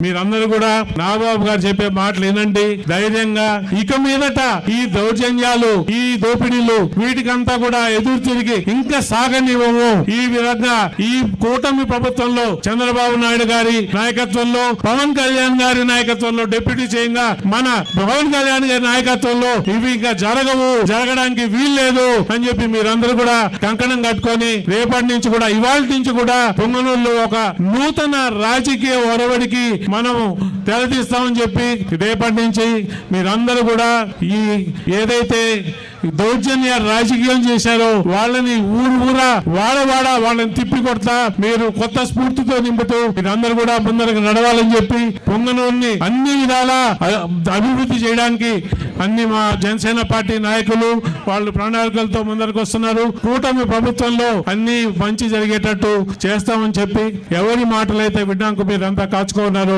మీరందరూ కూడా నాగబాబు గారు చెప్పే మాటలు వినండి ధైర్యంగా. ఇక మీదట ఈ దౌర్జన్యాలు, ఈ దోపిడీలు వీటికంతా కూడా ఎదురు తిరిగి ఇంకా సాగనివ్వము. ఈ విధంగా ఈ కూటమి ప్రభుత్వంలో చంద్రబాబు నాయుడు గారి నాయకత్వంలో, పవన్ కళ్యాణ్ గారి నాయకత్వంలో, డిప్యూటీ సీఎంగా మన పవన్ కళ్యాణ్ గారి నాయకత్వంలో ఇవి ఇంకా జరగడానికి వీల్లేదు అని చెప్పి మీరందరూ కూడా కంకణం కట్టుకొని రేపటి నుంచి కూడా, ఇవాళ నుంచి కూడా పొంగనూరులో ఒక నూతన రాజకీయ ఒరవడికి మనము తెరతీస్తామని చెప్పి రేపటి నుంచి మీరందరూ కూడా ఈ ఏదైతే దౌర్జన్య రాజకీయం చేశారో వాళ్ళని ఊరా వాడ వాళ్ళని తిప్పి కొడతా మీరు కొత్త స్ఫూర్తితో నింపుతూ మీరందరూ కూడా ముందరకు నడవాలని చెప్పి పొంగనూరుని అన్ని విధాలా అభివృద్ధి చేయడానికి అన్ని మా జనసేన పార్టీ నాయకులు వాళ్ళు ప్రణాళికలతో ముందరకు వస్తున్నారు. కూటమి ప్రభుత్వంలో అన్ని మంచి జరిగేటట్టు చేస్తామని చెప్పి ఎవరి మాటలైతే వినడానికి మీరంతా కాచుకున్నారు